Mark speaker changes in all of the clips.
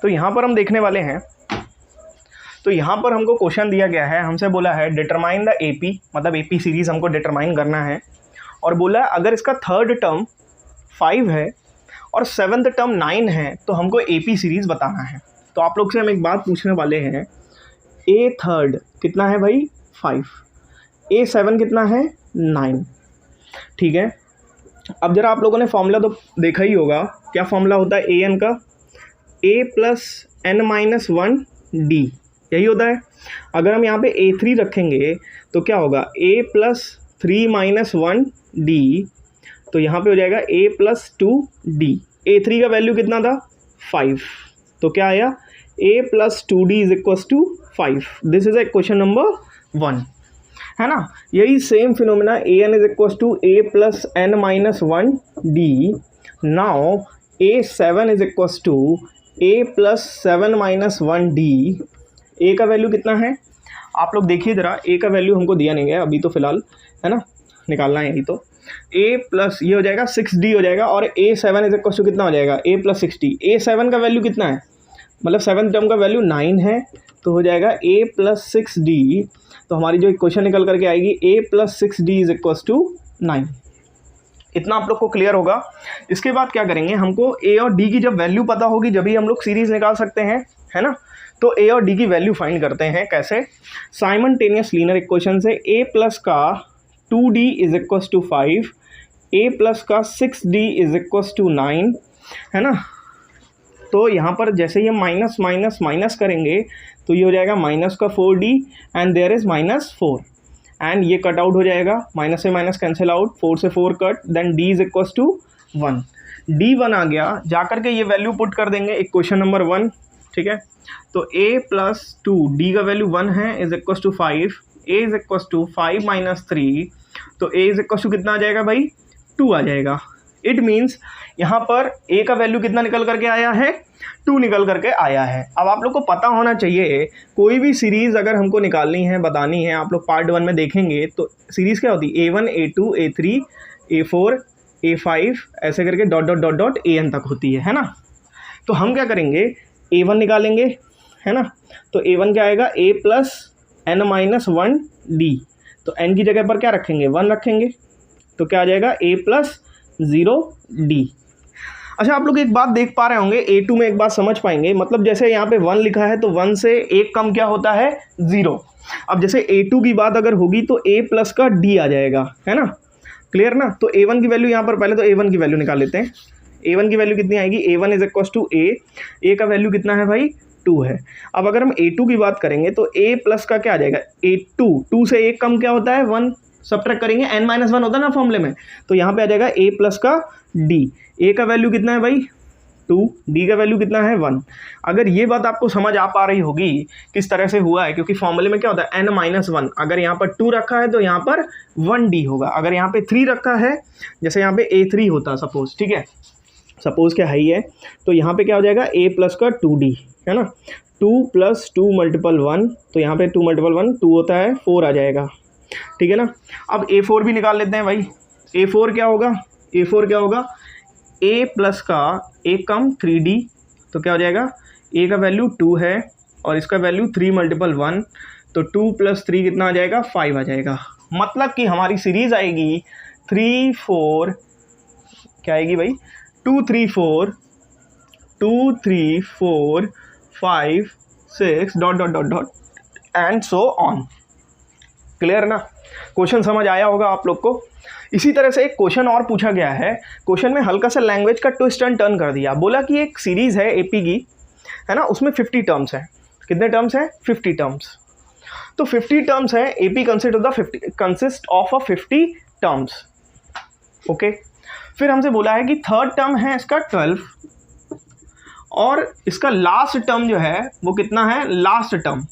Speaker 1: तो यहाँ पर हम देखने वाले हैं, तो यहाँ पर हमको क्वेश्चन दिया गया है, हमसे बोला है डिटरमाइन द AP, मतलब AP सीरीज़ हमको डिटरमाइन करना है। और बोला है अगर इसका थर्ड टर्म 5 है और सेवन्थ टर्म 9 है तो हमको AP सीरीज़ बताना है। तो आप लोग से हम एक बात पूछने वाले हैं, A थर्ड कितना है भाई 5, A 7 कितना है 9, ठीक है। अब जरा आप लोगों ने फॉर्मूला तो देखा ही होगा, क्या फॉर्मूला होता है AN का, A + n - 1 D, यही होता है। अगर हम यहाँ पे A3 रखेंगे तो क्या होगा, A + 3 - 1 D, तो यहाँ पे हो जाएगा A + 2 D। A3 का वैल्यू कितना था 5, तो क्या आया A + 2D = 5। This is a question number 1, है ना। यही same phenomena AN = A + n - 1 D। Now A7 = A + 7 - 1 D। A का वैल्यू कितना है आप लोग देखिए ज़रा, A का वैल्यू हमको दिया नहीं है अभी तो फ़िलहाल, है ना, निकालना है यही। तो A प्लस ये हो जाएगा 6D हो जाएगा, और A7 = कितना हो जाएगा A + 6D। A7 का वैल्यू कितना है, मतलब 7th टर्म का वैल्यू 9 है, तो हो जाएगा A + 6D। तो हमारी जो इक्वेशन निकल करके आएगी A + 6D = 9। इतना आप लोग को क्लियर होगा। इसके बाद क्या करेंगे, हमको A और D की जब वैल्यू पता होगी जब ही हम लोग सीरीज़ निकाल सकते हैं, है ना। तो A और D की वैल्यू फाइंड करते हैं कैसे, साइमल्टेनियस लीनियर इक्वेशन से। A प्लस का 2D = 5, A प्लस का 6D = 9, है ना। तो यहाँ पर जैसे ये माइनस माइनस माइनस करेंगे तो ये हो जाएगा माइनस का 4D and there is -4, and ये कट आउट हो जाएगा, माइनस से माइनस कैंसिल आउट, 4 से 4 कट, देन D = 1। D1 आ गया, जा करके ये वैल्यू पुट कर देंगे इक्वेशन नंबर 1, ठीक है। तो A + 2 D का वैल्यू 1 है = 5, A = 5 - 3, तो A = कितना आ जाएगा भाई 2 आ जाएगा। इट मीन्स यहाँ पर A का वैल्यू कितना निकल करके आया है 2 निकल करके आया है। अब आप लोग को पता होना चाहिए, कोई भी सीरीज़ अगर हमको निकालनी है, बतानी है, आप लोग पार्ट 1 में देखेंगे तो सीरीज़ क्या होती है A1 A2 A3 A4 A5 ऐसे करके dot dot dot dot AN तक होती है ना। तो हम क्या करेंगे, A1 निकालेंगे, है ना। तो A1 क्या आएगा A + n - 1 D, तो n की जगह पर क्या रखेंगे 1 रखेंगे, तो क्या आ जाएगा A + 0 D। अच्छा आप लोग एक बात देख पा रहे होंगे, A2 में एक बात समझ पाएंगे, मतलब जैसे यहाँ पे 1 लिखा है तो 1 से एक कम क्या होता है 0। अब जैसे A2 की बात अगर होगी तो A प्लस का D आ जाएगा, है ना, क्लियर ना। तो A1 की वैल्यू यहाँ पर पहले तो A1 की वैल्यू निकाल लेते हैं। A1 की वैल्यू कितनी आएगी, A1 = A का वैल्यू कितना है भाई 2 है। अब अगर हम A2 की बात करेंगे तो A प्लस का क्या आ जाएगा A2, 2 से एक कम क्या होता है 1, सब्ट्रैक्ट करेंगे n - 1 होता है ना फॉर्मूले में, तो यहाँ पे आ जाएगा A प्लस का D। A का वैल्यू कितना है भाई 2, D का वैल्यू कितना है 1। अगर ये बात आपको समझ आ पा रही होगी किस तरह से हुआ है, क्योंकि फॉर्मूले में क्या होता है n - 1, अगर यहाँ पर 2 रखा है तो यहाँ पर 1D होगा, अगर यहाँ पे 3 रखा है, जैसे यहाँ पे A3 होता सपोज, ठीक है, सपोज क्या है ये, तो यहाँ पे क्या हो जाएगा A प्लस का 2D, है ना। 2 + 2 × 1, तो यहाँ पे 2 × 1 2 होता है, 4 आ जाएगा, ठीक है ना। अब A4 भी निकाल लेते हैं भाई। A4 क्या होगा, A4 क्या होगा A प्लस का एक कम 3D, तो क्या हो जाएगा A का वैल्यू 2 है और इसका वैल्यू 3 × 1, तो 2 + 3 कितना आ जाएगा 5 आ जाएगा। मतलब कि हमारी सीरीज आएगी 3 4, क्या आएगी भाई 2 3 4 2 3 4 5 6 dot dot dot dot and so on. Clear ना, क्वेश्चन समझ आया होगा आप लोग को। इसी तरह से एक क्वेश्चन और पूछा गया है, क्वेश्चन में हल्का सा लैंग्वेज का ट्विस्ट एंड टर्न कर दिया। बोला कि एक सीरीज़ है AP की, है ना, उसमें 50 टर्म्स हैं। कितने टर्म्स हैं 50 टर्म्स। तो 50 टर्म्स है, AP consist of 50 terms, okay. फिर हमसे बोला है कि थर्ड टर्म है इसका 12 और इसका लास्ट टर्म जो है वो कितना है, लास्ट टर्म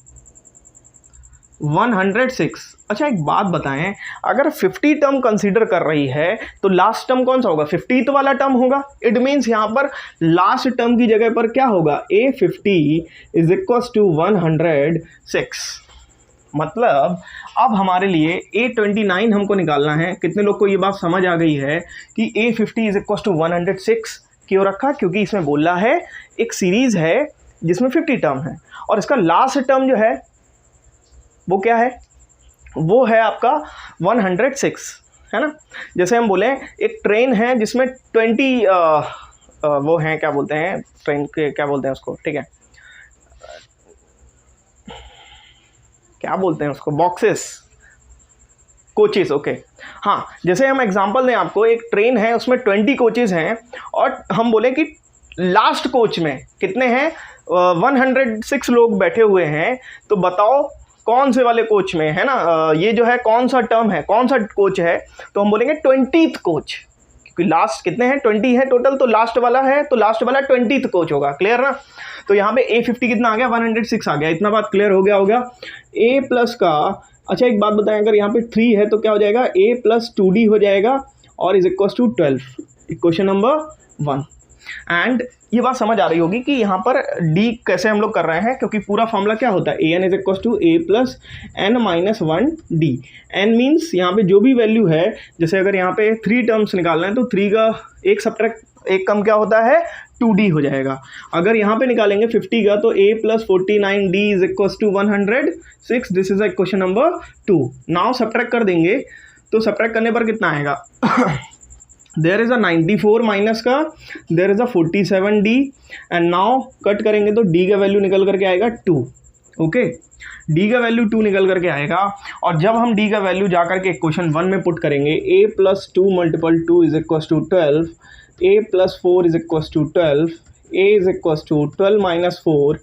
Speaker 1: 106। अच्छा एक बात बताएं, अगर 50 टर्म कंसीडर कर रही है तो लास्ट टर्म कौन सा होगा, 50th वाला टर्म होगा। इट मीन्स यहाँ पर लास्ट टर्म की जगह पर क्या होगा A50 = 106। मतलब अब हमारे लिए A29 हमको निकालना है। कितने लोग को ये बात समझ आ गई है कि A50 = 106 क्यों रखा, क्योंकि इसमें बोला है एक सीरीज है जिसमें 50 टर्म है, और इसका लास्ट टर्म जो है वो क्या है, वो है आपका 106, है ना। जैसे हम बोले एक ट्रेन है जिसमें 20 वो हैं, क्या बोलते हैं ट्रेन के, क्या बोलते हैं उसको, ठीक है, क्या बोलते हैं उसको, बॉक्सेस, कोचेस, ओके। हाँ, जैसे हम एग्जांपल दें आपको, एक ट्रेन है उसमें 20 कोचेस हैं, और हम बोले कि लास्ट कोच में कितने हैं, 106 लोग बैठे हुए हैं, तो बताओ कौन से वाले कोच में, है ना, ये जो है कौन सा टर्म है, कौन सा कोच है, तो हम बोलेंगे 20th कोच, क्योंकि लास्ट कितने हैं, 20 है टोटल, तो लास्ट वाला है, तो लास्ट वाला 20th कोच होगा, क्लियर ना। तो यहाँ पे A50 कितना आ गया, 106 आ गया, इतना बात क्लियर हो गया। A प्लस का, अच्छा एक बात बताएं, अगर यहाँ पे 3 है तो क्या हो जाएगा, A प्लस 2D हो जाएगा, और is equal to 12, equation number 1। And ये बात समझ आ रही होगी कि यहाँ पर D कैसे हम लोग कर रहे हैं, क्योंकि पूरा फॉर्मूला क्या होता है, AN is equal to A plus N minus 1D। N means यहाँ पे जो भी वैल्यू है, जैसे अगर यहाँ पे 3 टर्म्स निकालना है तो 3 का एक सब्ट्रैक्ट एक कम क्या होता है, 2D हो जाएगा। अगर यहाँ पे निकालेंगे 50 का, तो A plus 49D is equal to 106, this is equation number 2। Now subtract कर देंगे, तो सब्ट्रैक्ट करने पर कितना आएगा देयर इज अ 94 माइनस का, there is a 47D, and now cut करेंगे तो D का वैल्यू निकल करके आएगा 2, ओके। D का वैल्यू 2 निकल करके आएगा, और जब हम D का वैल्यू जा करके क्वेश्चन 1 में पुट करेंगे, A plus 2 multiple 2 is equal to 12, A plus 4 is equal to 12, A is equal to 12 minus 4,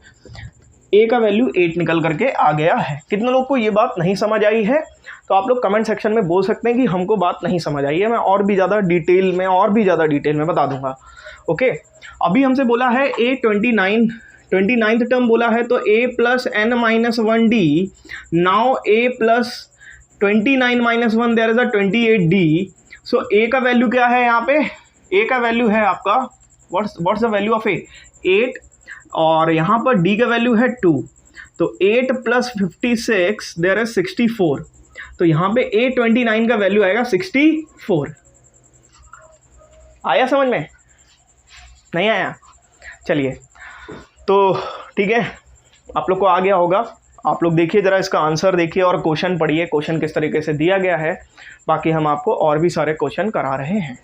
Speaker 1: A का वैल्यू 8 निकल करके आ गया है। कितने लोग को ये बात नहीं समझ आई है, तो आप लोग कमेंट सेक्शन में बोल सकते हैं कि हमको बात नहीं समझ आई है, मैं और भी ज़्यादा डिटेल में बता दूंगा, ओके। अभी हमसे बोला है A29th टर्म बोला है, तो A plus N minus 1D, now A plus 29 minus 1, there is a 28D। So A का वैल्यू क्या है, यहाँ पे A का वैल्यू है आपका, what's the value of A, 8, और यहाँ पर D का वैल्यू है 2, तो 8 प्लस 56 देयर इज 64, तो यहाँ पे A29 का वैल्यू आएगा 64। आया समझ में, नहीं आया, चलिए तो ठीक है, आप लोग को आ गया होगा। आप लोग देखिए ज़रा इसका आंसर देखिए और क्वेश्चन पढ़िए, क्वेश्चन किस तरीके से दिया गया है, बाकी हम आपको और भी सारे क्वेश्चन करा रहे हैं।